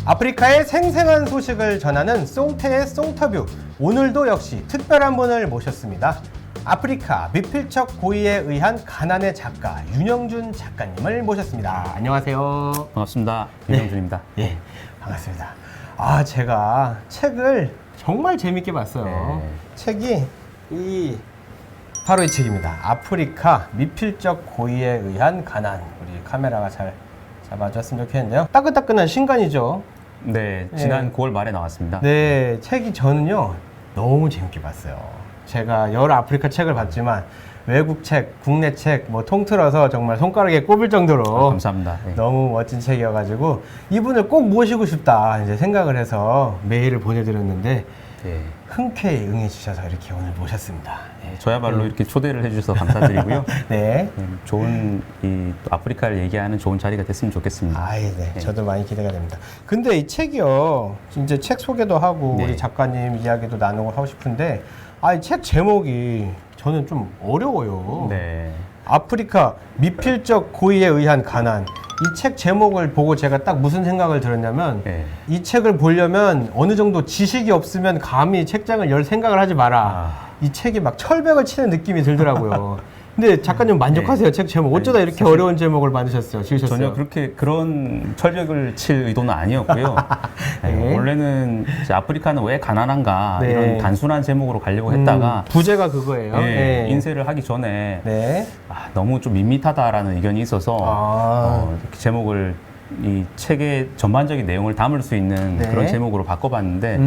아프리카의 생생한 소식을 전하는 송태의 송터뷰. 오늘도 역시 특별한 분을 모셨습니다. 아프리카 미필적 고의에 의한 가난의 작가 윤영준 작가님을 모셨습니다. 안녕하세요. 반갑습니다. 윤영준입니다. 예, 반갑습니다. 제가 책을 정말 재밌게 봤어요. 책이 바로 이 책입니다. 아프리카 미필적 고의에 의한 가난. 우리 카메라가 잘 잡아줬으면 좋겠는데요. 따끈따끈한 신간이죠. 네, 지난 9월 말에 나왔습니다. 네, 책이 저는요 너무 재밌게 봤어요. 제가 여러 아프리카 책을 봤지만 외국 책, 국내 책 뭐 통틀어서 정말 손가락에 꼽을 정도로 감사합니다. 네. 너무 멋진 책이어가지고 이분을 꼭 모시고 싶다 이제 생각을 해서 메일을 보내드렸는데 네. 흔쾌히 응해주셔서 이렇게 오늘 모셨습니다. 네. 저야말로 이렇게 초대를 해주셔서 감사드리고요. 네. 좋은 또 아프리카를 얘기하는 좋은 자리가 됐으면 좋겠습니다. 네. 네. 저도 많이 기대가 됩니다. 근데 이 책이요, 이제 책 소개도 하고 네. 우리 작가님 이야기도 나누고 하고 싶은데, 이 책 제목이 저는 좀 어려워요. 네. 아프리카 미필적 고의에 의한 가난. 이 책 제목을 보고 제가 딱 무슨 생각을 들었냐면, 네. 이 책을 보려면 어느 정도 지식이 없으면 감히 책장을 열 생각을 하지 마라. 이 책이 막 철벽을 치는 느낌이 들더라고요. 근데 작가님 만족하세요? 네. 책 제목. 어쩌다 이렇게 사실 어려운 제목을 만드셨어요? 지으셨어요? 전혀 그런 철벽을 칠 의도는 아니었고요. 네. 원래는 이제 아프리카는 왜 가난한가 네. 이런 단순한 제목으로 가려고 했다가 부제가 그거예요. 네, 인쇄를 하기 전에 네. 너무 좀 밋밋하다라는 의견이 있어서 이렇게 제목을 이 책의 전반적인 내용을 담을 수 있는 네. 그런 제목으로 바꿔봤는데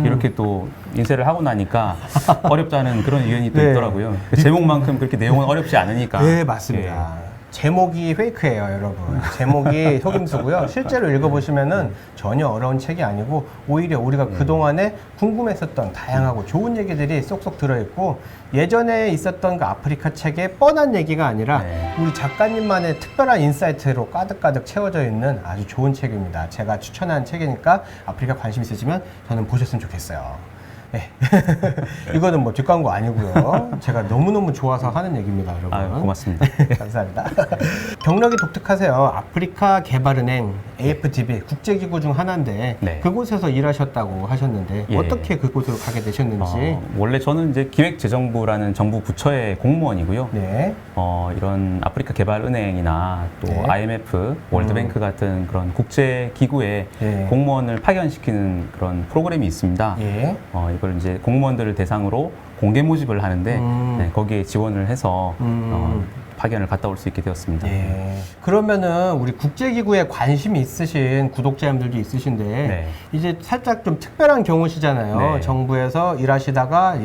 이렇게 또 인쇄를 하고 나니까 어렵다는 그런 의견이 또 네. 있더라고요. 그 제목만큼 그렇게 내용은 어렵지 않으니까. 네, 맞습니다. 제목이 페이크예요, 여러분. 제목이 속임수고요. 실제로 읽어보시면은 전혀 어려운 책이 아니고 오히려 우리가 그동안에 궁금했었던 다양하고 좋은 얘기들이 쏙쏙 들어있고 예전에 있었던 그 아프리카 책의 뻔한 얘기가 아니라 네. 우리 작가님만의 특별한 인사이트로 가득가득 채워져 있는 아주 좋은 책입니다. 제가 추천한 책이니까 아프리카 관심 있으시면 저는 보셨으면 좋겠어요. 네. 이거는 뭐 뒷광고 아니고요. 제가 너무너무 좋아서 하는 얘기입니다, 여러분. 고맙습니다. 감사합니다. 경력이 독특하세요. 아프리카 개발은행 AFDB 국제기구 중 하나인데 네. 그곳에서 일하셨다고 하셨는데 예. 어떻게 그곳으로 가게 되셨는지. 원래 저는 이제 기획재정부라는 정부 부처의 공무원이고요. 네. 이런 아프리카 개발은행이나 또 네. IMF, 월드뱅크 같은 그런 국제기구에 네. 공무원을 파견시키는 그런 프로그램이 있습니다. 예. 이걸 이제 공무원들을 대상으로 공개 모집을 하는데 네, 거기에 지원을 해서 파견을 갔다 올 수 있게 되었습니다. 예. 그러면은 우리 국제기구에 관심이 있으신 구독자님들도 있으신데 네. 이제 살짝 좀 특별한 경우시잖아요. 네. 정부에서 일하시다가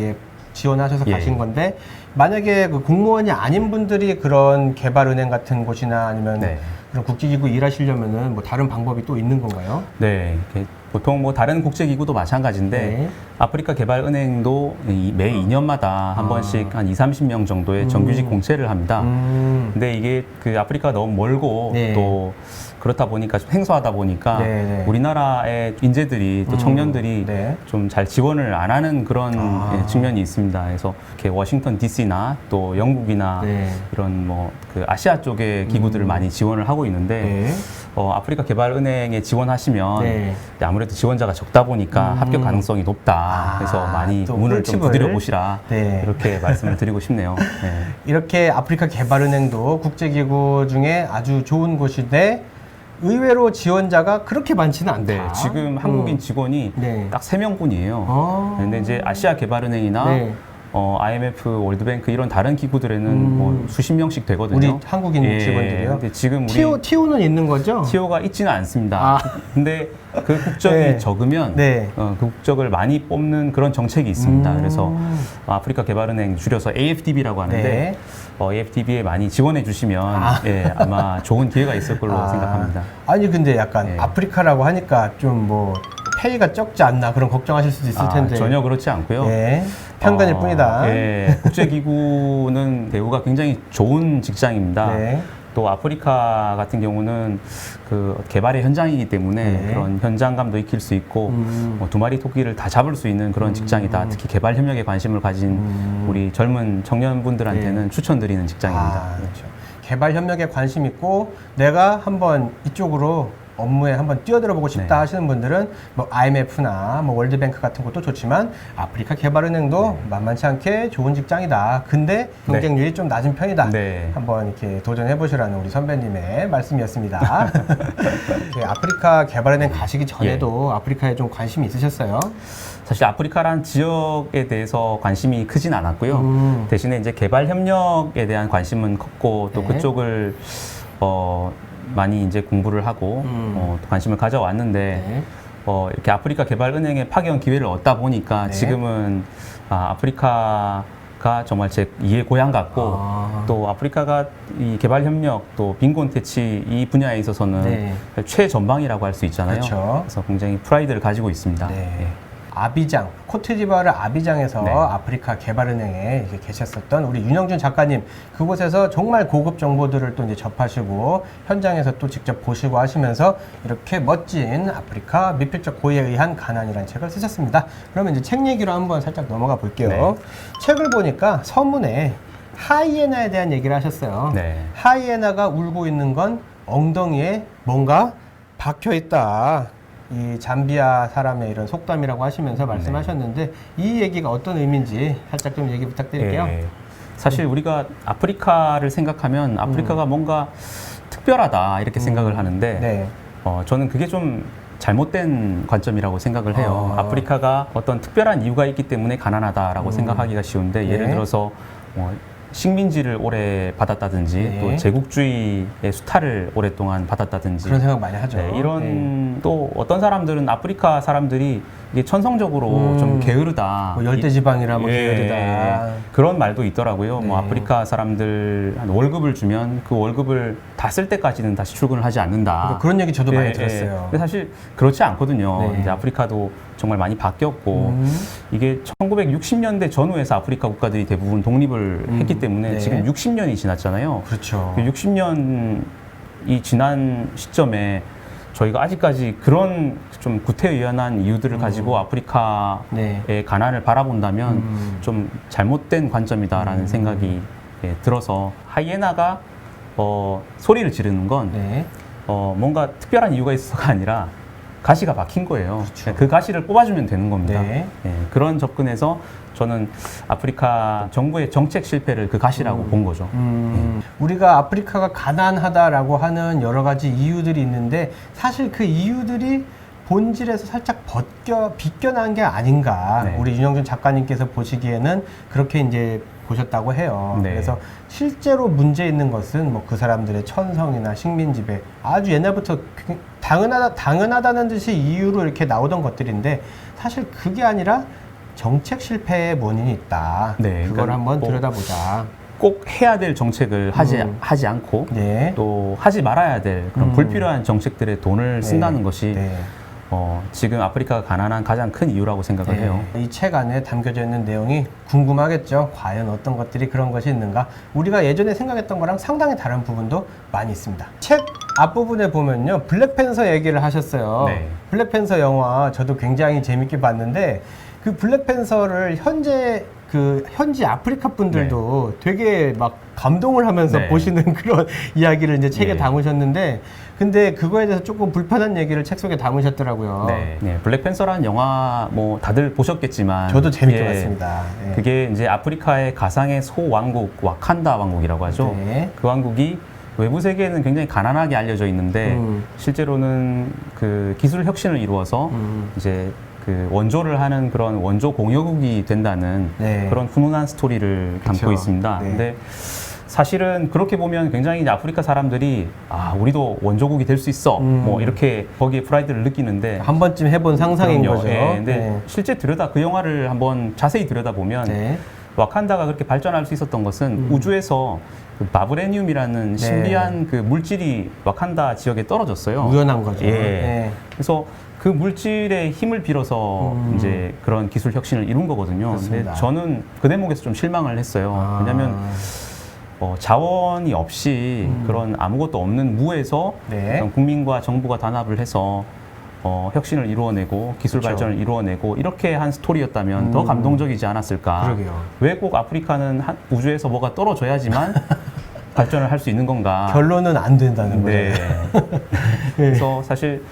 지원하셔서 예. 가신 건데 만약에 그 공무원이 아닌 분들이 그런 개발은행 같은 곳이나 아니면 네. 그런 국제기구 일하시려면은 뭐 다른 방법이 또 있는 건가요? 네, 이렇게 보통 뭐 다른 국제기구도 마찬가지인데 네. 아프리카 개발은행도 매 2년마다 한 번씩 한 30명 정도의 정규직 공채를 합니다. 근데 이게 그 아프리카가 너무 멀고 네. 또 그렇다 보니까 좀 생소하다 보니까 네. 우리나라의 인재들이 또 청년들이 네. 좀 잘 지원을 안 하는 그런 측면이 있습니다. 그래서 이렇게 워싱턴 DC나 또 영국이나 네. 이런 뭐 그 아시아 쪽의 기구들을 많이 지원을 하고 있는데 네. 아프리카 개발은행에 지원하시면 네. 아무래도 지원자가 적다 보니까 합격 가능성이 높다. 그래서 많이 또 문을 좀 꿀팁을. 두드려 보시라. 네. 이렇게 말씀을 드리고 싶네요. 네. 이렇게 아프리카 개발은행도 국제기구 중에 아주 좋은 곳인데 의외로 지원자가 그렇게 많지는 않다. 네, 지금 한국인 직원이 네. 딱 3명뿐이에요. 근데 이제 아시아 개발은행이나 네. IMF, 월드뱅크 이런 다른 기구들에는 뭐 수십 명씩 되거든요. 우리 한국인 직원들이요? 근데 지금 우리 TO는 있는 거죠? TO가 있지는 않습니다. 근데 그 국적이 네. 적으면 네. 그 국적을 많이 뽑는 그런 정책이 있습니다. 그래서 아프리카 개발은행 줄여서 AFDB라고 하는데 네. AFDB에 많이 지원해 주시면 아마 좋은 기회가 있을 걸로 생각합니다. 아니 근데 약간 네. 아프리카라고 하니까 좀 뭐 페이가 적지 않나 그런 걱정하실 수도 있을 텐데 전혀 그렇지 않고요. 네. 편견일 뿐이다. 국제기구는 대우가 굉장히 좋은 직장입니다. 네. 또 아프리카 같은 경우는 그 개발의 현장이기 때문에 네. 그런 현장감도 익힐 수 있고 두 마리 토끼를 다 잡을 수 있는 그런 직장이다. 특히 개발 협력에 관심을 가진 우리 젊은 청년분들한테는 추천드리는 직장입니다. 그렇죠. 개발 협력에 관심 있고 내가 한번 이쪽으로 업무에 한번 뛰어들어 보고 싶다 네. 하시는 분들은 뭐 IMF나 뭐 월드뱅크 같은 것도 좋지만 아프리카 개발은행도 만만치 않게 좋은 직장이다. 근데 경쟁률이 좀 낮은 편이다. 네. 한번 이렇게 도전해 보시라는 우리 선배님의 말씀이었습니다. 이렇게 아프리카 개발은행 가시기 전에도 아프리카에 좀 관심이 있으셨어요? 사실 아프리카란 지역에 대해서 관심이 크진 않았고요. 대신에 이제 개발 협력에 대한 관심은 컸고 또 네. 그쪽을 많이 이제 공부를 하고 또 관심을 가져왔는데 네. 이렇게 아프리카 개발은행에 파견 기회를 얻다 보니까 네. 지금은 아프리카가 정말 제 2의 고향 같고 또 아프리카가 이 개발 협력 또 빈곤 퇴치 이 분야에 있어서는 네. 최전방이라고 할 수 있잖아요. 그렇죠. 그래서 굉장히 프라이드를 가지고 있습니다. 네. 아비장, 코트디부아르 아비장에서 네. 아프리카 개발은행에 이제 계셨었던 우리 윤영준 작가님, 그곳에서 정말 고급 정보들을 또 이제 접하시고 현장에서 또 직접 보시고 하시면서 이렇게 멋진 아프리카 미필적 고의에 의한 가난이라는 책을 쓰셨습니다. 그러면 이제 책 얘기로 한번 살짝 넘어가 볼게요. 네. 책을 보니까 서문에 하이에나에 대한 얘기를 하셨어요. 네. 하이에나가 울고 있는 건 엉덩이에 뭔가 박혀 있다. 이 잠비아 사람의 이런 속담이라고 하시면서 말씀하셨는데 이 얘기가 어떤 의미인지 살짝 좀 얘기 부탁드릴게요. 예. 사실 우리가 아프리카를 생각하면 아프리카가 뭔가 특별하다 이렇게 생각을 하는데 네. 저는 그게 좀 잘못된 관점이라고 생각을 해요. 아프리카가 어떤 특별한 이유가 있기 때문에 가난하다라고 생각하기가 쉬운데 예를 네. 들어서 식민지를 오래 받았다든지 네. 또 제국주의의 수탈을 오랫동안 받았다든지 그런 생각 많이 하죠. 네, 이런 또 어떤 사람들은 아프리카 사람들이 이게 천성적으로 좀 게으르다. 뭐 열대지방이라 뭐 예, 게으르다. 그런 말도 있더라고요. 뭐 네. 아프리카 사람들 한 월급을 주면 그 월급을 다 쓸 때까지는 다시 출근을 하지 않는다. 그런 얘기 저도 많이 예, 들었어요. 근데 사실 그렇지 않거든요. 네. 이제 아프리카도 정말 많이 바뀌었고 이게 1960년대 전후에서 아프리카 국가들이 대부분 독립을 했기 때문에 네. 지금 60년이 지났잖아요. 그렇죠. 60년이 지난 시점에 저희가 아직까지 그런 좀 구태의연한 이유들을 가지고 아프리카의 네. 가난을 바라본다면 좀 잘못된 관점이다라는 생각이 들어서 하이에나가 소리를 지르는 건 네. 뭔가 특별한 이유가 있어서가 아니라 가시가 막힌 거예요. 그 가시를 뽑아주면 되는 겁니다. 네. 그런 접근에서 저는 아프리카 정부의 정책 실패를 그 가시라고 본 거죠. 우리가 아프리카가 가난하다라고 하는 여러 가지 이유들이 있는데 사실 그 이유들이 본질에서 살짝 비껴난 게 아닌가. 네. 우리 윤영준 작가님께서 보시기에는 그렇게 이제 보셨다고 해요. 네. 그래서 실제로 문제 있는 것은 뭐 그 사람들의 천성이나 식민지배 아주 옛날부터 당연하다는 듯이 이유로 이렇게 나오던 것들인데 사실 그게 아니라 정책 실패의 원인이 있다. 네, 그걸 그러니까 한번 뭐 들여다보자. 꼭 해야 될 정책을 하지 않고 네. 또 하지 말아야 될 그런 불필요한 정책들에 돈을 쓴다는 것이 네. 지금 아프리카가 가난한 가장 큰 이유라고 생각을 해요. 이 책 안에 담겨져 있는 내용이 궁금하겠죠. 과연 어떤 것들이 그런 것이 있는가? 우리가 예전에 생각했던 거랑 상당히 다른 부분도 많이 있습니다. 책 앞부분에 보면요. 블랙팬서 얘기를 하셨어요. 네. 블랙팬서 영화 저도 굉장히 재밌게 봤는데 그 블랙팬서를 현지 아프리카 분들도 되게 막 감동을 하면서 네. 보시는 그런 이야기를 이제 책에 네. 담으셨는데 근데 그거에 대해서 조금 불편한 얘기를 책 속에 담으셨더라고요. 네, 블랙팬서라는 영화 뭐 다들 보셨겠지만 저도 재밌게 예, 봤습니다. 예. 그게 이제 아프리카의 가상의 소왕국 와칸다 왕국이라고 하죠. 네. 그 왕국이 외부 세계에는 굉장히 가난하게 알려져 있는데 실제로는 그 기술 혁신을 이루어서 이제 그 원조를 하는 그런 원조 공여국이 된다는 네. 그런 훈훈한 스토리를 담고 그쵸. 있습니다. 네. 근데 사실은 그렇게 보면 굉장히 이제 아프리카 사람들이 우리도 원조국이 될 수 있어 뭐 이렇게 거기에 프라이드를 느끼는데 한 번쯤 해본 상상인 그럼요. 거죠. 예, 근데 네. 실제 그 영화를 한번 자세히 들여다보면 네. 와칸다가 그렇게 발전할 수 있었던 것은 우주에서 그 바브레늄이라는 신비한 그 물질이 와칸다 지역에 떨어졌어요. 우연한 거죠. 예. 네. 그래서 그 물질의 힘을 빌어서 이제 그런 기술 혁신을 이룬 거거든요. 그렇습니다. 근데 저는 그 대목에서 좀 실망을 했어요. 왜냐하면 자원이 없이 그런 아무것도 없는 무에서 네. 그런 국민과 정부가 단합을 해서 혁신을 이루어내고 기술 그렇죠. 발전을 이루어내고 이렇게 한 스토리였다면 더 감동적이지 않았을까. 그러게요. 왜 꼭 아프리카는 우주에서 뭐가 떨어져야지만 발전을 할 수 있는 건가? 결론은 안 된다는 네. 거예요. 그래서 사실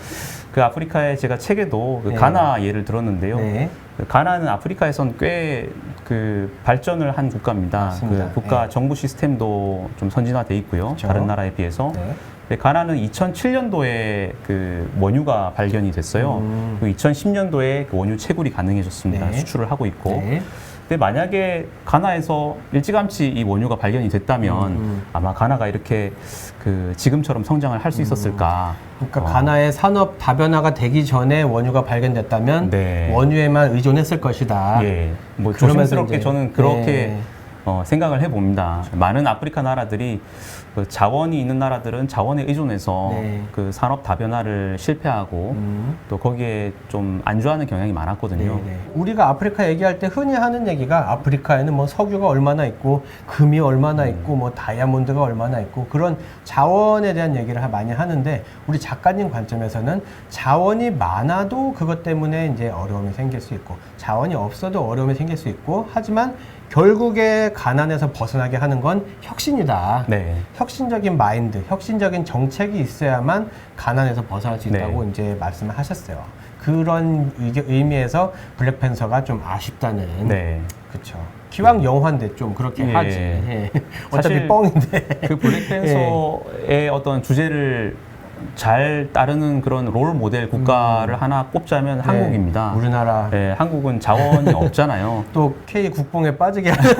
그 아프리카의 제가 책에도 그 네. 가나 예를 들었는데요. 네. 그 가나는 아프리카에선 꽤 그 발전을 한 국가입니다. 맞습니다. 그 국가 네. 정부 시스템도 좀 선진화돼 있고요. 그렇죠. 다른 나라에 비해서. 네. 근데 가나는 2007년도에 그 원유가 발견이 됐어요. 그 2010년도에 그 원유 채굴이 가능해졌습니다. 네. 수출을 하고 있고. 네. 근데 만약에 가나에서 일찌감치 이 원유가 발견이 됐다면 아마 가나가 이렇게 그 지금처럼 성장을 할 수 있었을까? 그러니까 가나의 산업 다변화가 되기 전에 원유가 발견됐다면 네. 원유에만 의존했을 것이다. 예, 뭐 그러면서 조심스럽게 이제, 저는 그렇게 네. 생각을 해봅니다. 많은 아프리카 나라들이 그 자원이 있는 나라들은 자원에 의존해서 네. 그 산업 다변화를 실패하고 또 거기에 좀 안주하는 경향이 많았거든요. 네. 우리가 아프리카 얘기할 때 흔히 하는 얘기가 아프리카에는 뭐 석유가 얼마나 있고 금이 얼마나 있고 뭐 다이아몬드가 얼마나 있고 그런 자원에 대한 얘기를 많이 하는데 우리 작가님 관점에서는 자원이 많아도 그것 때문에 이제 어려움이 생길 수 있고 자원이 없어도 어려움이 생길 수 있고 하지만 결국에 가난에서 벗어나게 하는 건 혁신이다. 네. 혁신적인 마인드, 혁신적인 정책이 있어야만 가난에서 벗어날 수 있다고 네. 이제 말씀을 하셨어요. 그런 의미에서 블랙팬서가 좀 아쉽다는. 네. 그렇죠. 기왕 영화인데 좀 그렇게 예. 하지. 예. 어차피 사실 뻥인데. 그 블랙팬서의 어떤 주제를 잘 따르는 그런 롤 모델 국가를 하나 꼽자면 한국입니다. 네. 우리나라 네, 한국은 자원이 없잖아요. 또 K 국뽕에 빠지게 하는.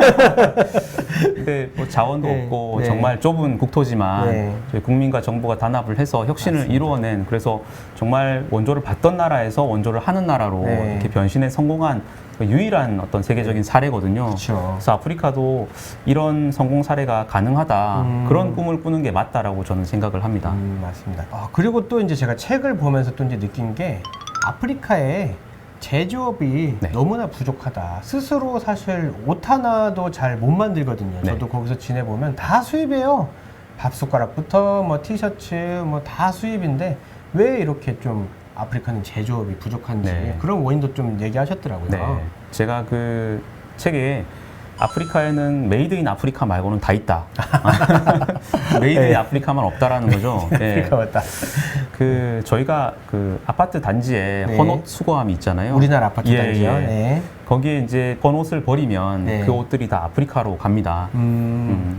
근데 뭐 자원도 네, 없고 네. 정말 좁은 국토지만 네. 저희 국민과 정부가 단합을 해서 혁신을 맞습니다. 이루어낸 그래서 정말 원조를 받던 나라에서 원조를 하는 나라로 네. 이렇게 변신에 성공한 그 유일한 어떤 세계적인 사례거든요. 그렇죠. 그래서 아프리카도 이런 성공 사례가 가능하다 그런 꿈을 꾸는 게 맞다라고 저는 생각을 합니다. 맞습니다. 그리고 또 이제 제가 책을 보면서 또 이제 느낀 게 아프리카에 제조업이 네. 너무나 부족하다. 스스로 사실 옷 하나도 잘 못 만들거든요. 네. 저도 거기서 지내보면 다 수입이에요. 밥 숟가락부터 뭐 티셔츠 뭐 다 수입인데 왜 이렇게 좀 아프리카는 제조업이 부족한지 네. 그런 원인도 좀 얘기하셨더라고요. 네. 제가 그 책에 아프리카에는 메이드 인 아프리카 말고는 다 있다. 메이드 인 네. 아프리카만 없다라는 거죠. 예. 아프리카 맞다. 그 저희가 그 아파트 단지에 네. 헌옷 수거함이 있잖아요. 우리나라 아파트 예, 단지요. 예. 네. 거기에 이제 헌옷을 버리면 네. 그 옷들이 다 아프리카로 갑니다.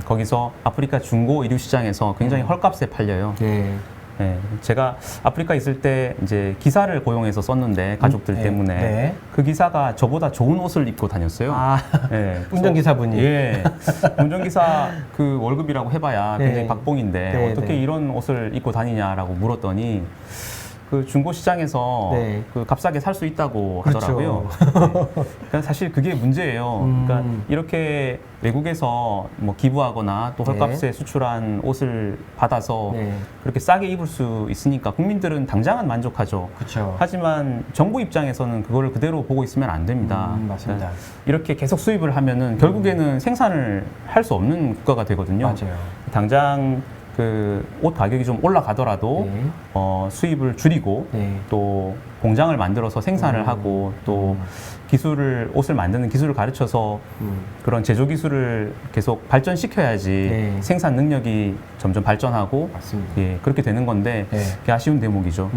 거기서 아프리카 중고 의류 시장에서 굉장히 헐값에 팔려요. 네. 네, 제가 아프리카 있을 때 이제 기사를 고용해서 썼는데 가족들 네. 때문에 네. 그 기사가 저보다 좋은 옷을 입고 다녔어요. 아, 네, 그래서- 운전기사분이. 예, 운전기사 그 월급이라고 해봐야 네. 굉장히 박봉인데 네, 어떻게 네. 이런 옷을 입고 다니냐라고 물었더니 그 중고 시장에서 네. 그 값싸게 살 수 있다고 그렇죠. 하더라고요. 네. 그러니까 사실 그게 문제예요. 그러니까 음. 이렇게 외국에서 뭐 기부하거나 또 헐값에 수출한 옷을 받아서 네. 그렇게 싸게 입을 수 있으니까 국민들은 당장은 만족하죠. 그렇죠. 하지만 정부 입장에서는 그거를 그대로 보고 있으면 안 됩니다. 맞습니다. 그러니까 이렇게 계속 수입을 하면은 결국에는 생산을 할 수 없는 국가가 되거든요. 맞아요. 당장 그 옷 가격이 좀 올라가더라도 네. 수입을 줄이고 네. 또 공장을 만들어서 생산을 하고 또 기술을 옷을 만드는 기술을 가르쳐서 그런 제조 기술을 계속 발전시켜야지 네. 생산 능력이 점점 발전하고 맞습니다. 예, 그렇게 되는 건데 네. 그게 아쉬운 대목이죠.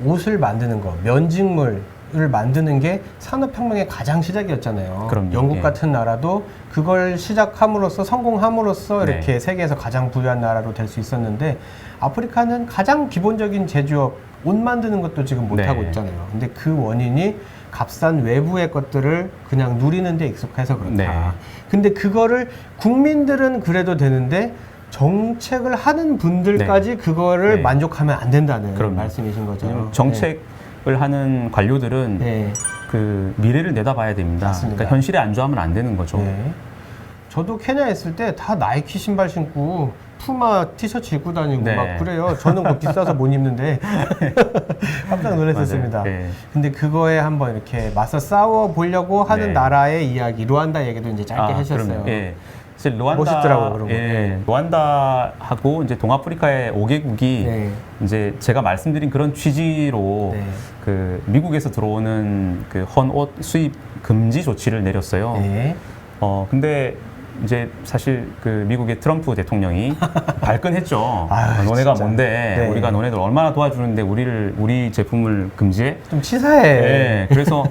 옷을 만드는 거, 면직물을 만드는 게 산업혁명의 가장 시작이었잖아요. 그럼요. 영국 예. 같은 나라도 그걸 시작함으로써 성공함으로써 네. 이렇게 세계에서 가장 부유한 나라로 될 수 있었는데 아프리카는 가장 기본적인 제조업, 옷 만드는 것도 지금 못하고 네. 있잖아요. 근데 그 원인이 값싼 외부의 것들을 그냥 누리는 데 익숙해서 그렇다. 네. 근데 그거를 국민들은 그래도 되는데 정책을 하는 분들까지 그거를 네. 만족하면 안 된다는 그럼요. 말씀이신 거죠. 왜냐면 정책을 하는 관료들은 네. 그 미래를 내다봐야 됩니다. 맞습니다. 그러니까 현실에 안주하면 안 되는 거죠. 네. 저도 케냐 있을 때 다 나이키 신발 신고 푸마 티셔츠 입고 다니고 네. 막 그래요. 저는 그거 비싸서 못 입는데 깜짝 놀랐었습니다. 맞아요. 네. 근데 그거에 한번 이렇게 맞서 싸워 보려고 하는 네. 나라의 이야기, 루안다 얘기도 이제 짧게 해주셨어요. 그럼요. 예. 사실 루안다, 멋있더라고요, 그런 거. 예, 네. 루안다하고 이제 동아프리카의 5개국이 네. 이제 제가 말씀드린 그런 취지로 네. 그 미국에서 들어오는 그 헌옷 수입 금지 조치를 내렸어요. 네. 근데 이제 사실 그 미국의 트럼프 대통령이 발끈했죠. 아유, 너네가 진짜. 뭔데? 네. 우리가 너네들 얼마나 도와주는데 우리 제품을 금지해? 좀 치사해. 네, 그래서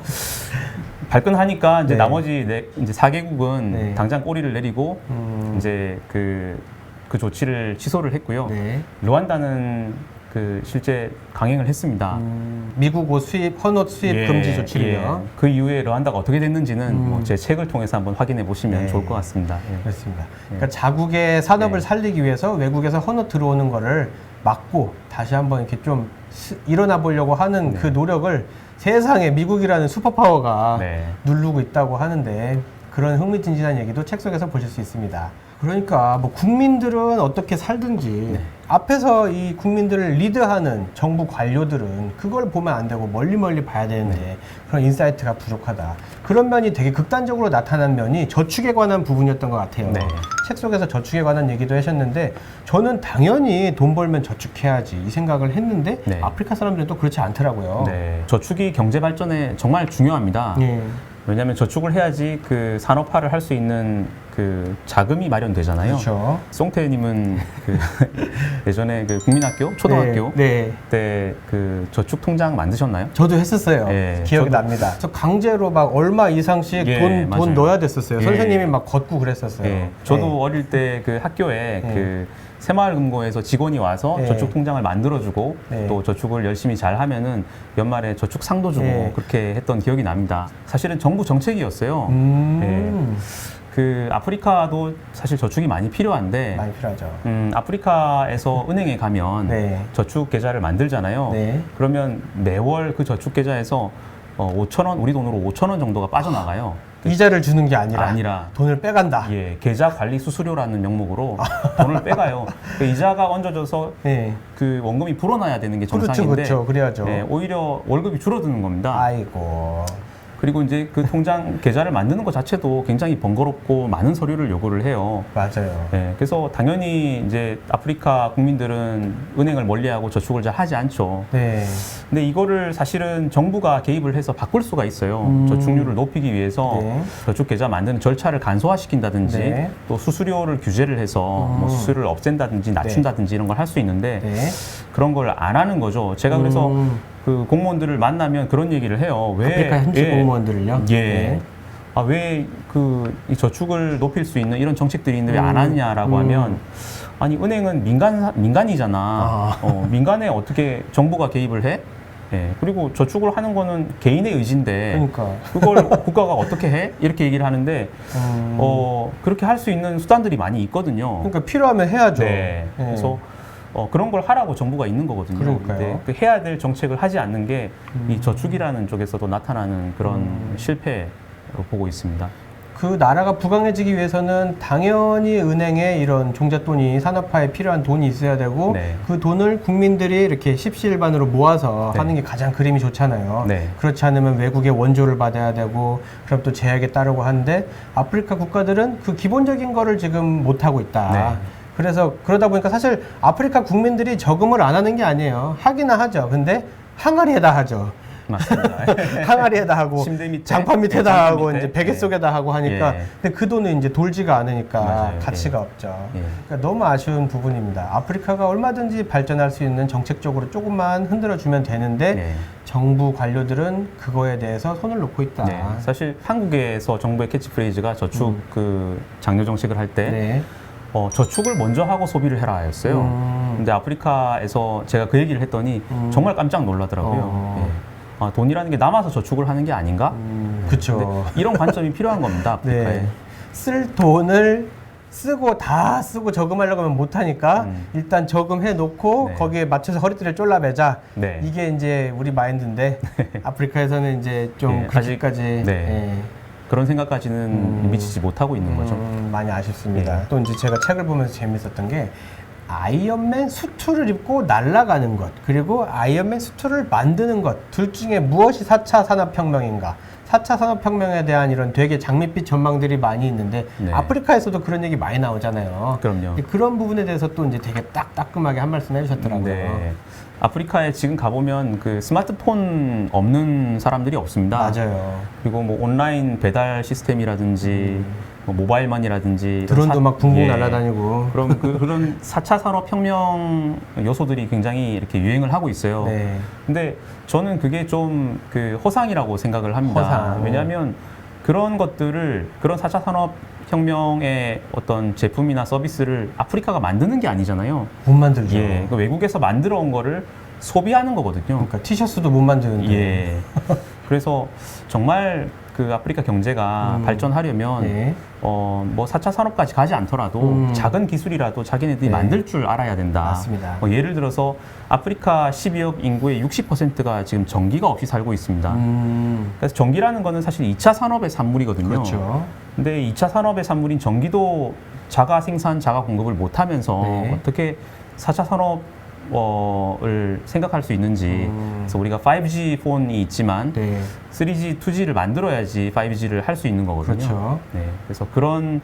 발끈하니까 이제 네. 나머지 이제 4개국은 네. 당장 꼬리를 내리고 이제 그 조치를 취소를 했고요. 네. 르완다는 그 실제 강행을 했습니다. 미국 옷 수입, 헌옷 수입 예, 금지 조치를요. 예. 그 이후에 르완다가 어떻게 됐는지는 뭐 제 책을 통해서 한번 확인해 보시면 네. 좋을 것 같습니다. 예. 그렇습니다. 그러니까 자국의 산업을 네. 살리기 위해서 외국에서 헌옷 들어오는 거를 막고 다시 한번 이렇게 좀 일어나 보려고 하는 그 노력을 세상에 미국이라는 슈퍼파워가 네. 누르고 있다고 하는데 그런 흥미진진한 얘기도 책 속에서 보실 수 있습니다. 그러니까 뭐 국민들은 어떻게 살든지 앞에서 이 국민들을 리드하는 정부 관료들은 그걸 보면 안 되고 멀리 봐야 되는데 그런 인사이트가 부족하다. 그런 면이 되게 극단적으로 나타난 면이 저축에 관한 부분이었던 것 같아요. 네. 책 속에서 저축에 관한 얘기도 하셨는데 저는 당연히 돈 벌면 저축해야지 이 생각을 했는데 네. 아프리카 사람들은 또 그렇지 않더라고요. 네. 저축이 경제 발전에 정말 중요합니다. 예. 왜냐하면 저축을 해야지 그 산업화를 할 수 있는 그 자금이 마련되잖아요. 그렇죠. 송태님은 그 예전에 그 국민학교, 초등학교 네. 때 그 저축 통장 만드셨나요? 저도 했었어요. 예, 기억이 저도- 납니다. 그래서 강제로 막 얼마 이상씩 예, 돈 맞아요. 넣어야 됐었어요. 예. 선생님이 막 걷고 그랬었어요. 예, 저도 네. 어릴 때 그 학교에 네. 그 새마을금고에서 직원이 와서 네. 저축 통장을 만들어주고 네. 또 저축을 열심히 잘 하면은 연말에 저축 상도 주고 네. 그렇게 했던 기억이 납니다. 사실은 정부 정책이었어요. 그 아프리카도 사실 저축이 많이 필요한데 많이 필요하죠. 아프리카에서 은행에 가면 네. 저축 계좌를 만들잖아요. 네. 그러면 매월 그 저축 계좌에서 5천 원, 우리 돈으로 5천 원 정도가 빠져나가요. 이자를 주는 게 아니라, 아니라 돈을 빼간다. 예, 계좌 관리 수수료라는 명목으로 돈을 빼가요. 그 이자가 얹어져서 예. 그 원금이 불어나야 되는 게 그렇죠, 정상인데 그렇죠. 그래야죠. 예, 오히려 월급이 줄어드는 겁니다. 아이고. 그리고 이제 그 통장 계좌를 만드는 것 자체도 굉장히 번거롭고 많은 서류를 요구를 해요. 맞아요. 예, 그래서 당연히 이제 아프리카 국민들은 은행을 멀리하고 저축을 잘 하지 않죠. 네. 근데 이거를 사실은 정부가 개입을 해서 바꿀 수가 있어요. 저축률을 높이기 위해서 네. 저축 계좌 만드는 절차를 간소화시킨다든지 네. 또 수수료를 규제를 해서 뭐 수수료를 없앤다든지 낮춘다든지 이런 걸 할 수 있는데 네. 그런 걸 안 하는 거죠. 제가 그래서 그 공무원들을 만나면 그런 얘기를 해요. 왜 아프리카 현지 예, 공무원들을요? 예. 네. 아, 왜 그 이 저축을 높일 수 있는 이런 정책들이 있는데 왜 안 하냐라고 하면 아니 은행은 민간이잖아. 민간에 어떻게 정부가 개입을 해? 예. 그리고 저축을 하는 거는 개인의 의지인데 그러니까. 그걸 국가가 어떻게 해? 이렇게 얘기를 하는데 그렇게 할 수 있는 수단들이 많이 있거든요. 그러니까 필요하면 해야죠. 네. 예. 그래서 그런 걸 하라고 정부가 있는 거거든요. 그러니까요. 근데 그 해야 될 정책을 하지 않는 게 이 저축이라는 쪽에서도 나타나는 그런 실패로 보고 있습니다. 그 나라가 부강해지기 위해서는 당연히 은행에 이런 종잣돈이 산업화에 필요한 돈이 있어야 되고 네. 그 돈을 국민들이 이렇게 십시일반으로 모아서 네. 하는 게 가장 그림이 좋잖아요. 네. 그렇지 않으면 외국의 원조를 받아야 되고 그럼 또 제약에 따르고 하는데 아프리카 국가들은 그 기본적인 거를 지금 못하고 있다. 네. 그래서 그러다 보니까 사실 아프리카 국민들이 저금을 안 하는 게 아니에요. 하기는 하죠. 근데 항아리에다 하죠. 맞습니다. 항아리에다 하고 침대 밑에, 장판 밑에다 장판 하고 밑에. 이제 베개 네. 속에다 하고 하니까 예. 근데 그 돈은 이제 돌지가 않으니까 맞아요. 가치가 예. 없죠. 예. 그러니까 너무 아쉬운 부분입니다. 아프리카가 얼마든지 발전할 수 있는 정책적으로 조금만 흔들어 주면 되는데 네. 정부 관료들은 그거에 대해서 손을 놓고 있다. 네. 사실 한국에서 정부의 캐치프레이즈가 저축 그 장려 정책을 할 때 네. 저축을 먼저 하고 소비를 해라였어요. 근데 아프리카에서 제가 그 얘기를 했더니 정말 깜짝 놀라더라고요. 예. 아, 돈이라는 게 남아서 저축을 하는 게 아닌가? 그렇죠. 이런 관점이 필요한 겁니다. 아프리카에. 네. 쓸 돈을 쓰고 다 쓰고 저금하려고 하면 못하니까 일단 저금해 놓고 네. 거기에 맞춰서 허리띠를 졸라매자. 네. 이게 이제 우리 마인드인데 아프리카에서는 이제 좀 네, 아직- 그렇게까지 네. 그런 생각까지는 미치지 못하고 있는 거죠. 많이 아쉽습니다. 네. 또 이제 제가 책을 보면서 재밌었던 게 아이언맨 수트를 입고 날아가는 것 그리고 아이언맨 수트를 만드는 것 둘 중에 무엇이 4차 산업혁명인가 4차 산업혁명에 대한 이런 되게 장밋빛 전망들이 많이 있는데 네. 아프리카에서도 그런 얘기 많이 나오잖아요. 그럼요. 그런 부분에 대해서 또 이제 되게 따끔하게 한 말씀 해주셨더라고요. 네. 아프리카에 지금 가보면 그 스마트폰 없는 사람들이 없습니다. 맞아요. 그리고 뭐 온라인 배달 시스템이라든지 뭐 모바일머니라든지 이런 드론도 막 붕붕 예. 날아다니고. 그럼 그런 4차 산업혁명 요소들이 굉장히 이렇게 유행을 하고 있어요. 네. 근데 저는 그게 좀 그 허상이라고 생각을 합니다. 허상. 왜냐하면 그런 것들을 그런 4차 산업혁명의 어떤 제품이나 서비스를 아프리카가 만드는 게 아니잖아요. 못 만들죠. 예, 그 외국에서 만들어 온 거를 소비하는 거거든요. 그러니까 티셔츠도 못 만드는데. 예. 그래서 정말 그 아프리카 경제가 발전하려면 네. 뭐 4차 산업까지 가지 않더라도 작은 기술이라도 자기네들이 네. 만들 줄 알아야 된다. 맞습니다. 예를 들어서 아프리카 12억 인구의 60%가 지금 전기가 없이 살고 있습니다. 그래서 전기라는 거는 사실 2차 산업의 산물이거든요. 그렇죠. 근데 2차 산업의 산물인 전기도 자가 생산, 자가 공급을 못 하면서 네. 어떻게 4차 산업을 생각할 수 있는지. 그래서 우리가 5G 폰이 있지만 네. 3G, 2G를 만들어야지 5G를 할 수 있는 거거든요. 그렇죠. 네, 그래서 그런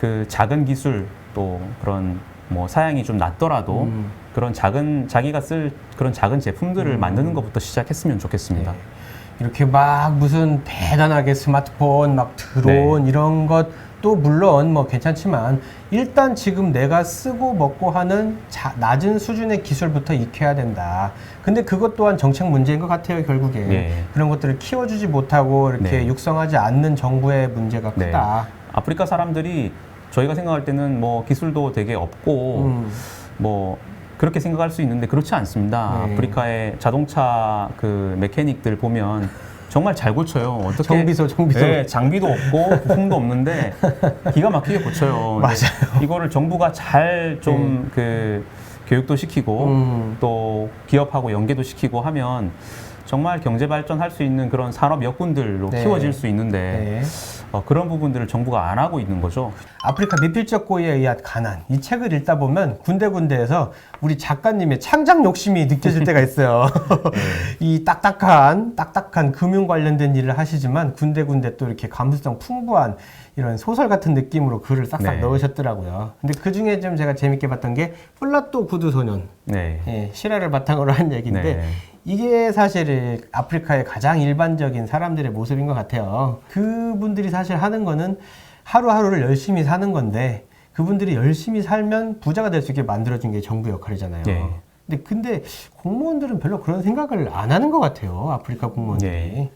그 작은 기술 또 그런 뭐 사양이 좀 낮더라도 그런 자기가 쓸 그런 작은 제품들을 만드는 것부터 시작했으면 좋겠습니다. 네. 이렇게 막 무슨 대단하게 스마트폰, 막 드론 이런 것도 물론 뭐 괜찮지만 일단 지금 내가 쓰고 먹고 하는 낮은 수준의 기술부터 익혀야 된다. 근데 그것 또한 정책 문제인 것 같아요, 결국에. 네. 그런 것들을 키워주지 못하고 이렇게 네. 육성하지 않는 정부의 문제가 네. 크다. 아프리카 사람들이 저희가 생각할 때는 뭐 기술도 되게 없고 뭐 그렇게 생각할 수 있는데 그렇지 않습니다. 네. 아프리카의 자동차 그 메케닉들 보면 정말 잘 고쳐요. 어떻게 정비소. 네, 장비도 없고 부품도 없는데 기가 막히게 고쳐요. 근데 맞아요. 이거를 정부가 잘 좀 그 교육도 시키고 또 기업하고 연계도 시키고 하면 정말 경제 발전할 수 있는 그런 산업 여군들로 네. 키워질 수 있는데 네. 그런 부분들을 정부가 안 하고 있는 거죠. 아프리카 미필적 고의에 의한 가난. 이 책을 읽다 보면 군데군데에서 우리 작가님의 창작 욕심이 느껴질 때가 있어요. 이 딱딱한 금융 관련된 일을 하시지만 군데군데 또 이렇게 감수성 풍부한 이런 소설 같은 느낌으로 글을 싹싹 네. 넣으셨더라고요. 근데 그 중에 좀 제가 재밌게 봤던 게 플라또 구두 소년. 네. 예, 실화를 바탕으로 한 얘기인데 네. 이게 사실 아프리카의 가장 일반적인 사람들의 모습인 것 같아요. 그분들이 사실 하는 거는 하루하루를 열심히 사는 건데 그분들이 열심히 살면 부자가 될 수 있게 만들어준 게 정부 역할이잖아요. 네. 근데 공무원들은 별로 그런 생각을 안 하는 것 같아요. 아프리카 공무원들이. 네.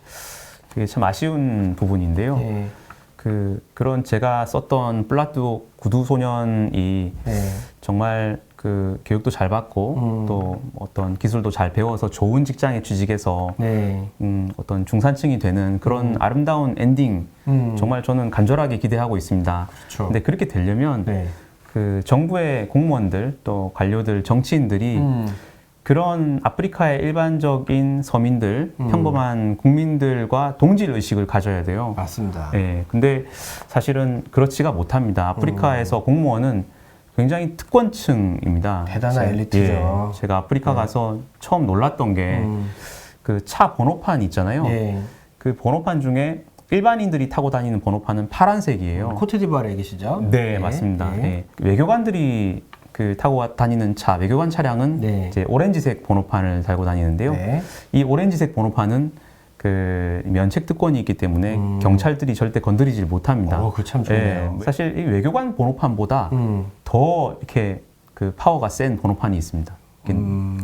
그게 참 아쉬운 부분인데요. 네. 그런 제가 썼던 플라또 구두 소년이 네. 정말 그 교육도 잘 받고 또 어떤 기술도 잘 배워서 좋은 직장에 취직해서 네. 어떤 중산층이 되는 그런 아름다운 엔딩 정말 저는 간절하게 기대하고 있습니다. 그렇죠. 근데 그렇게 되려면 네. 그 정부의 공무원들 또 관료들 정치인들이 그런 아프리카의 일반적인 서민들, 평범한 국민들과 동질 의식을 가져야 돼요. 맞습니다. 예, 근데 사실은 그렇지가 못합니다. 아프리카에서 공무원은 굉장히 특권층입니다. 대단한 엘리트죠. 예, 제가 아프리카 가서 처음 놀랐던 게 그 차 번호판 있잖아요. 예. 그 번호판 중에 일반인들이 타고 다니는 번호판은 파란색이에요. 코트디부아르에 계시죠? 네, 맞습니다. 네. 예. 외교관들이 그 타고 다니는 차, 외교관 차량은 네. 이제 오렌지색 번호판을 달고 다니는데요. 네. 이 오렌지색 번호판은 그 면책 특권이 있기 때문에 경찰들이 절대 건드리질 못합니다. 그거 참 좋네요. 예, 사실 이 외교관 번호판보다 더 이렇게 그 파워가 센 번호판이 있습니다.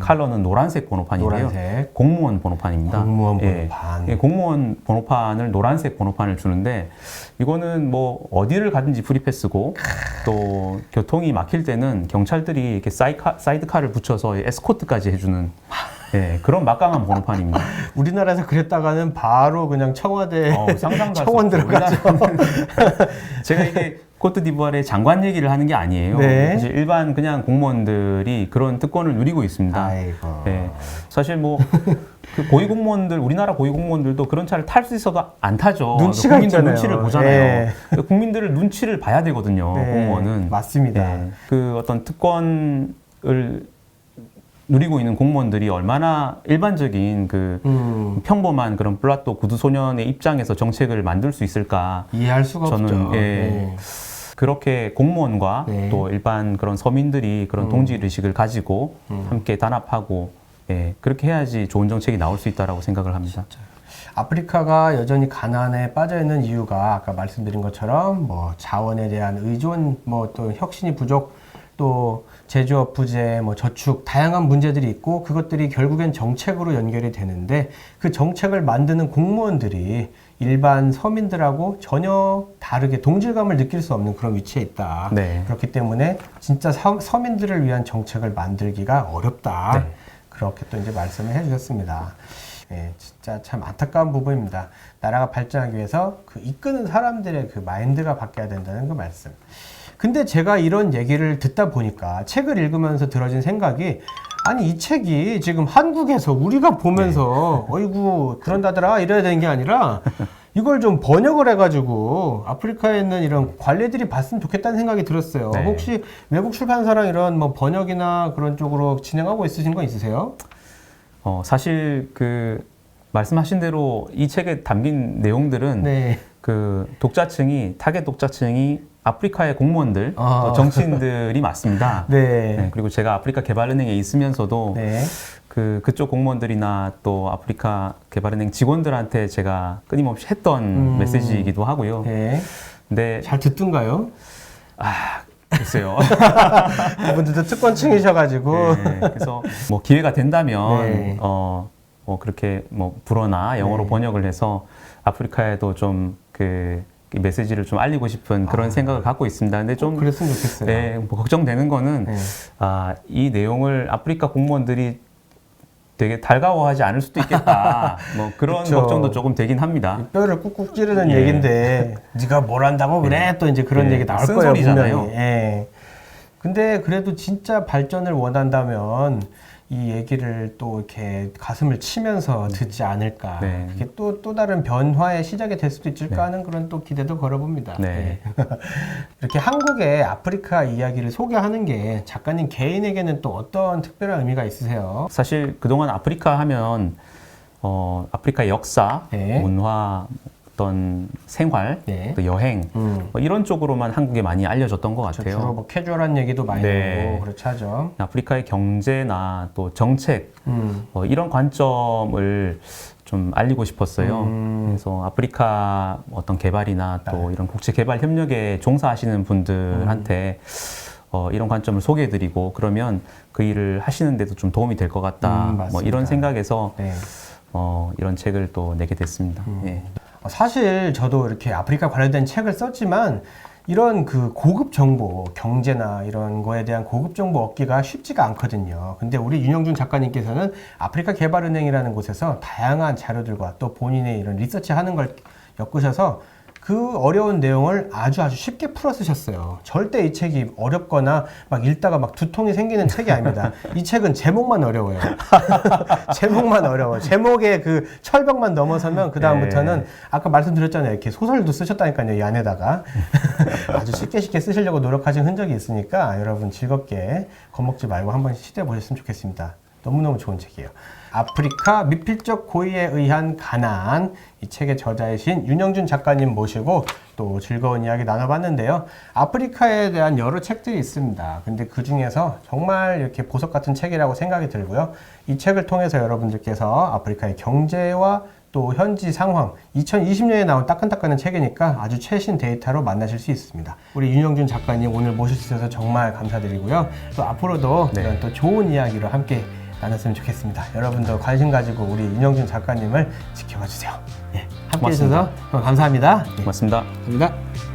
컬러는 노란색 번호판인데요. 노란색. 공무원 번호판입니다. 공무원 예. 번호판. 예, 공무원 번호판을 노란색 번호판을 주는데 이거는 뭐 어디를 가든지 프리패스고 또 교통이 막힐 때는 경찰들이 이렇게 사이드카를 붙여서 에스코트까지 해주는 그런 막강한 번호판입니다. 우리나라에서 그랬다가는 바로 그냥 청와대 상상도 청원 들어가죠. 제가 이게 코트디부아르의 장관 얘기를 하는 게 아니에요. 네. 사실 일반 그냥 공무원들이 그런 특권을 누리고 있습니다. 아이고. 사실 뭐 그 고위공무원들, 우리나라 고위공무원들도 그런 차를 탈 수 있어도 안 타죠. 눈치가 국민들 있잖아요. 눈치를 보잖아요. 예. 그러니까 국민들을 눈치를 봐야 되거든요. 네, 공무원은. 맞습니다. 그 어떤 특권을 누리고 있는 공무원들이 얼마나 일반적인 그 평범한 그런 플라또 구두 소년의 입장에서 정책을 만들 수 있을까? 이해할 수가 저는 없죠. 그렇게 공무원과 네. 또 일반 그런 서민들이 그런 동질 의식을 가지고 함께 단합하고 그렇게 해야지 좋은 정책이 나올 수 있다라고 생각을 합니다. 아프리카가 여전히 가난에 빠져 있는 이유가 아까 말씀드린 것처럼 뭐 자원에 대한 의존, 뭐 또 혁신이 부족, 또 제조업 부재, 뭐 저축, 다양한 문제들이 있고 그것들이 결국엔 정책으로 연결이 되는데 그 정책을 만드는 공무원들이 일반 서민들하고 전혀 다르게 동질감을 느낄 수 없는 그런 위치에 있다. 네. 그렇기 때문에 진짜 서민들을 위한 정책을 만들기가 어렵다. 네. 그렇게 또 이제 말씀을 해주셨습니다. 예, 진짜 참 안타까운 부분입니다. 나라가 발전하기 위해서 그 이끄는 사람들의 그 마인드가 바뀌어야 된다는 그 말씀. 근데 제가 이런 얘기를 듣다 보니까 책을 읽으면서 들어진 생각이 아니 이 책이 지금 한국에서 우리가 보면서 어이구 그런다더라 이래야 되는 게 아니라 이걸 좀 번역을 해가지고 아프리카에 있는 이런 관리들이 봤으면 좋겠다는 생각이 들었어요. 네. 혹시 외국 출판사랑 이런 뭐 번역이나 그런 쪽으로 진행하고 있으신 거 있으세요? 사실 그 말씀하신 대로 이 책에 담긴 내용들은 네. 그 독자층이 타겟 독자층이 아프리카의 공무원들, 또 정치인들이 맞습니다. 네. 네, 그리고 제가 아프리카 개발은행에 있으면서도 네. 그쪽 공무원들이나 또 아프리카 개발은행 직원들한테 제가 끊임없이 했던 메시지이기도 하고요. 네. 근데 잘 듣던가요? 글쎄요. 그분들도 특권층이셔가지고. 네, 그래서 뭐 기회가 된다면 네. 뭐 그렇게 뭐 불어나 영어로 네. 번역을 해서 아프리카에도 좀 그 메시지를 좀 알리고 싶은 그런 생각을 갖고 있습니다. 근데 좀 그랬으면 좋겠어요. 네, 뭐 걱정되는 거는 네. 이 내용을 아프리카 공무원들이 되게 달가워하지 않을 수도 있겠다. 뭐 그런 그쵸. 걱정도 조금 되긴 합니다. 뼈를 꾹꾹 찌르는 예. 얘긴데 네가 뭘 한다고 그래? 또 이제 그런 예. 얘기 나올 거예요. 쓴소리잖아요. 분명히. 예. 근데 그래도 진짜 발전을 원한다면 이 얘기를 또 이렇게 가슴을 치면서 듣지 않을까. 네. 그게 또 다른 변화의 시작이 될 수도 있을까 네. 하는 그런 또 기대도 걸어봅니다. 네. 예. 이렇게 한국의 아프리카 이야기를 소개하는 게 작가님 개인에게는 또 어떤 특별한 의미가 있으세요? 사실 그동안 아프리카 하면 아프리카의 역사, 네. 문화, 어떤 생활, 네. 또 여행 뭐 이런 쪽으로만 한국에 많이 알려졌던 것 같아요. 주로 뭐 캐주얼한 얘기도 많이 네. 나오고 그렇죠 하죠. 아프리카의 경제나 또 정책 이런 관점을 좀 알리고 싶었어요. 그래서 아프리카 어떤 개발이나 또 이런 국제 개발 협력에 종사하시는 분들한테 이런 관점을 소개해드리고 그러면 그 일을 하시는데도 좀 도움이 될 것 같다. 뭐 맞습니다. 이런 생각에서 네. 이런 책을 또 내게 됐습니다. 예. 사실 저도 이렇게 아프리카 관련된 책을 썼지만 이런 그 고급 정보, 경제나 이런 거에 대한 고급 정보 얻기가 쉽지가 않거든요. 근데 우리 윤영준 작가님께서는 아프리카 개발은행이라는 곳에서 다양한 자료들과 또 본인의 이런 리서치 하는 걸 엮으셔서 그 어려운 내용을 아주 쉽게 풀어 쓰셨어요. 절대 이 책이 어렵거나 막 읽다가 막 두통이 생기는 책이 아닙니다. 이 책은 제목만 어려워요. 제목만 어려워요. 제목의 그 철벽만 넘어서면 그 다음부터는 아까 말씀드렸잖아요. 이렇게 소설도 쓰셨다니까요. 이 안에다가 아주 쉽게 쓰시려고 노력하신 흔적이 있으니까 여러분 즐겁게 겁먹지 말고 한번 시도해 보셨으면 좋겠습니다. 너무너무 좋은 책이에요. 아프리카 미필적 고의에 의한 가난, 이 책의 저자이신 윤영준 작가님 모시고 또 즐거운 이야기 나눠봤는데요. 아프리카에 대한 여러 책들이 있습니다. 근데 그 중에서 정말 이렇게 보석 같은 책이라고 생각이 들고요. 이 책을 통해서 여러분들께서 아프리카의 경제와 또 현지 상황, 2020년에 나온 따끈따끈한 책이니까 아주 최신 데이터로 만나실 수 있습니다. 우리 윤영준 작가님 오늘 모실 수 있어서 정말 감사드리고요. 또 앞으로도 네. 이런 또 좋은 이야기로 함께 나눴으면 좋겠습니다. 여러분도 관심 가지고 우리 윤영준 작가님을 지켜봐 주세요. 예, 함께 해주셔서 감사합니다. 예, 고맙습니다. 감사합니다.